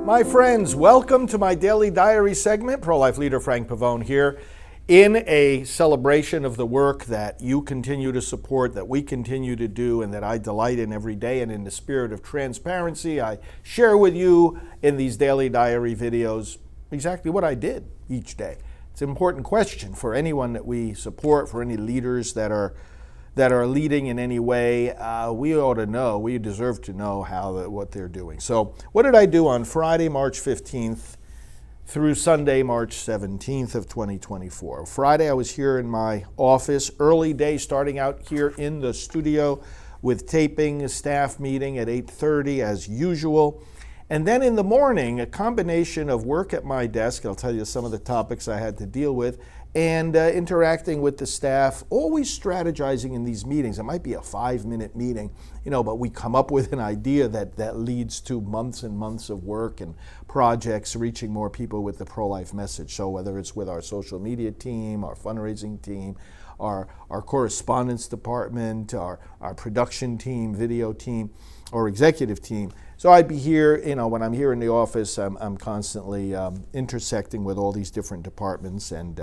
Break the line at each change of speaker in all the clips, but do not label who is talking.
My friends, welcome to my daily diary segment. Pro-life leader Frank Pavone here in a celebration of the work that you continue to support, that we continue to do, and that I delight in every day. And in the spirit of transparency, I share with you in these daily diary videos exactly what I did each day. It's an important question for anyone that we support, for any leaders that are leading in any way. We ought to know, we deserve to know what they're doing. So what did I do on Friday, March 15th through Sunday, March 17th of 2024? Friday, I was here in my office, early day, starting out here in the studio with taping, a staff meeting at 8:30 as usual. And then in the morning, a combination of work at my desk, I'll tell you some of the topics I had to deal with, and interacting with the staff, always strategizing in these meetings. It might be a 5-minute meeting, but we come up with an idea that leads to months and months of work and projects reaching more people with the pro-life message. So whether it's with our social media team, our fundraising team, our correspondence department, our production team, video team, or executive team. So I'd be here, when I'm here in the office, I'm constantly intersecting with all these different departments and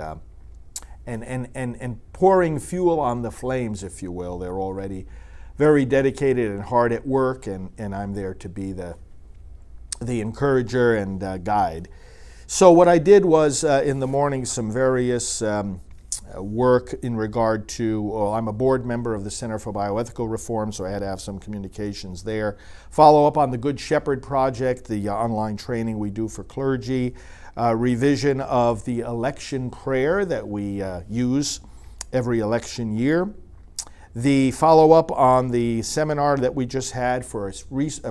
pouring fuel on the flames, if you will. They're already very dedicated and hard at work, and I'm there to be the encourager and guide. So what I did was in the morning some various work in regard to, I'm a board member of the Center for Bioethical Reform, so I had to have some communications there. Follow up on the Good Shepherd Project, the online training we do for clergy. Revision of the election prayer that we use every election year. The follow-up on the seminar that we just had for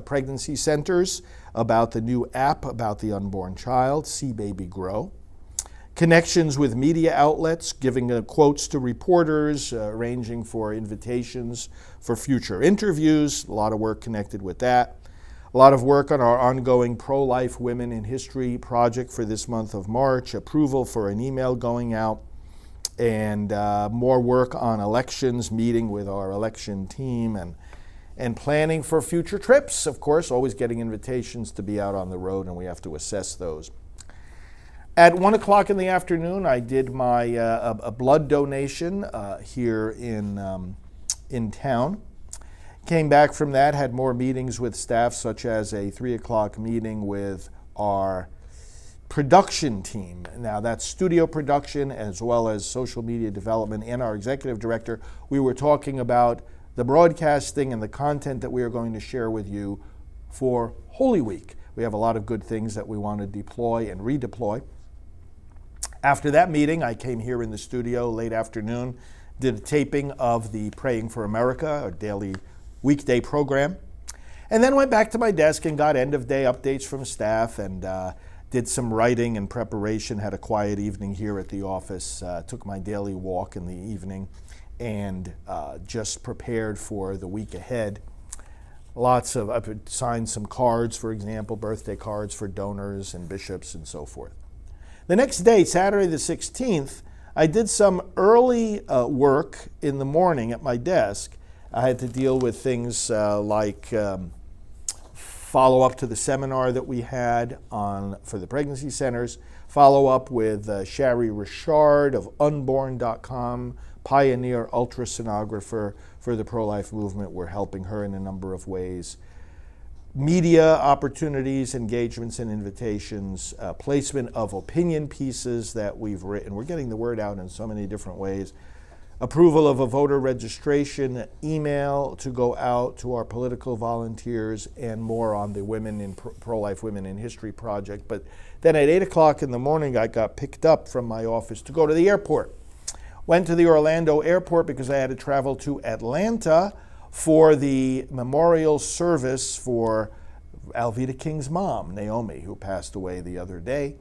pregnancy centers about the new app about the unborn child, See Baby Grow. Connections with media outlets, giving quotes to reporters, arranging for invitations for future interviews, a lot of work connected with that. A lot of work on our ongoing Pro-Life Women in History project for this month of March, approval for an email going out, and more work on elections, meeting with our election team, and planning for future trips. Of course, always getting invitations to be out on the road, and we have to assess those. At 1 o'clock in the afternoon, I did my a blood donation here in town. Came back from that, had more meetings with staff, such as a 3 o'clock meeting with our production team. Now that's studio production as well as social media development, and our executive director. We were talking about the broadcasting and the content that we are going to share with you for Holy Week. We have a lot of good things that we want to deploy and redeploy. After that meeting, I came here in the studio late afternoon, did a taping of the Praying for America, our daily weekday program, and then went back to my desk and got end-of-day updates from staff and did some writing and preparation, had a quiet evening here at the office, took my daily walk in the evening, and just prepared for the week ahead. I've signed some cards, for example, birthday cards for donors and bishops and so forth. The next day, Saturday the 16th, I did some early work in the morning at my desk. I had to deal with things like follow up to the seminar that we had for the pregnancy centers, follow up with Shari Richard of unborn.com, pioneer ultrasonographer for the pro-life movement. We're helping her in a number of ways. Media opportunities, engagements and invitations, placement of opinion pieces that we've written. We're getting the word out in so many different ways. Approval of a voter registration email to go out to our political volunteers, and more on the Pro-Life Women in History project. But then at 8 o'clock in the morning, I got picked up from my office to go to the airport. Went to the Orlando airport because I had to travel to Atlanta for the memorial service for Alveda King's mom, Naomi, who passed away the other day.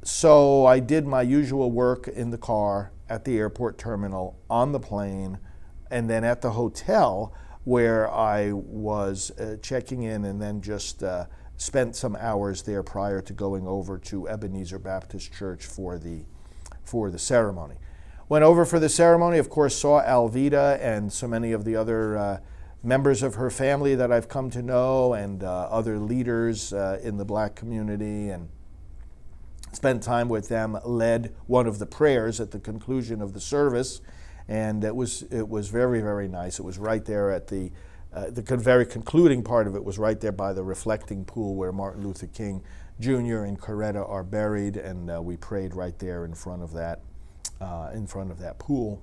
So I did my usual work in the car, at the airport terminal, on the plane, and then at the hotel where I was checking in, and then just spent some hours there prior to going over to Ebenezer Baptist Church for the ceremony. Went over for the ceremony, of course, saw Alveda and so many of the other members of her family that I've come to know, and other leaders in the Black community, and spent time with them, led one of the prayers at the conclusion of the service, and it was very, very nice. It was right there at the very concluding part of it was right there by the reflecting pool where Martin Luther King Jr. and Coretta are buried, and we prayed right there in front of that pool.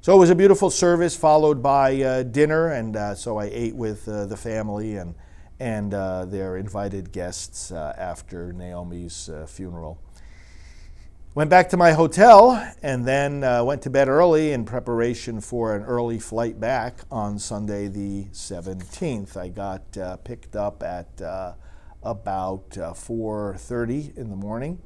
So it was a beautiful service, followed by dinner, and so I ate with the family and their invited guests after Naomi's funeral. Went back to my hotel and then went to bed early in preparation for an early flight back on Sunday the 17th. I got picked up at about 4:30 in the morning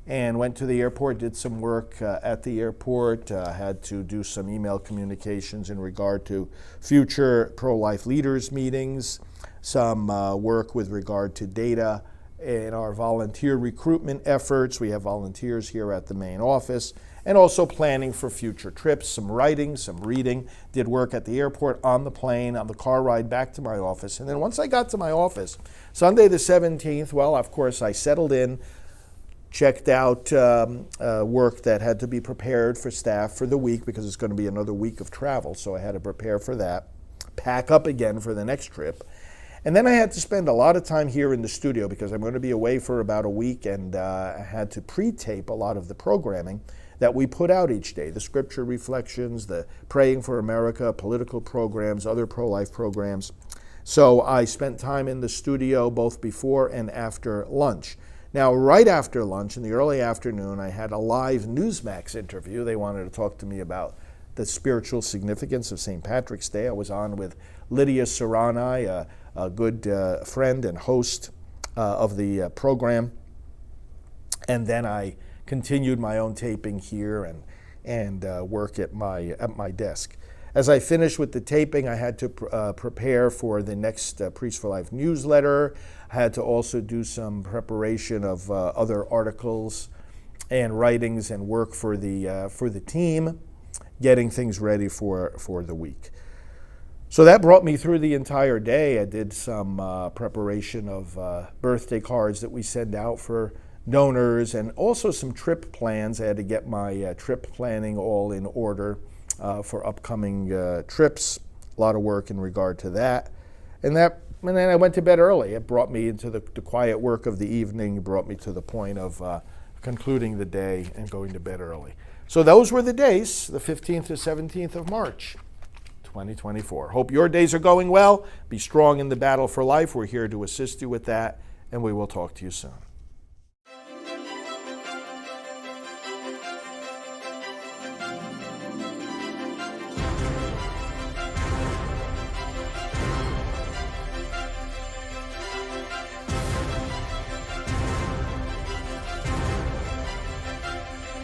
and went to the airport, did some work at the airport, had to do some email communications in regard to future pro-life leaders meetings, some work with regard to data in our volunteer recruitment efforts. We have volunteers here at the main office, and also planning for future trips, some writing, some reading, did work at the airport, on the plane, on the car ride back to my office. And then once I got to my office, Sunday the 17th, well, of course, I settled in, checked out work that had to be prepared for staff for the week, because it's going to be another week of travel, so I had to prepare for that, pack up again for the next trip. And then I had to spend a lot of time here in the studio because I'm going to be away for about a week, and I had to pre-tape a lot of the programming that we put out each day, the scripture reflections, the Praying for America, political programs, other pro-life programs. So I spent time in the studio both before and after lunch. Now, right after lunch in the early afternoon, I had a live Newsmax interview. They wanted to talk to me about the spiritual significance of St. Patrick's Day. I was on with Lydia Serrani, a good friend and host of the program. And then I continued my own taping here and work at my desk. As I finished with the taping, I had to prepare for the next Priest for Life newsletter. I had to also do some preparation of other articles and writings and work for the team, getting things ready for the week. So that brought me through the entire day. I did some preparation of birthday cards that we send out for donors, and also some trip plans. I had to get my trip planning all in order for upcoming trips. A lot of work in regard to that. And then I went to bed early. It brought me into the quiet work of the evening. It brought me to the point of concluding the day and going to bed early. So those were the days, the 15th to 17th of March, 2024. Hope your days are going well. Be strong in the battle for life. We're here to assist you with that, and we will talk to you soon.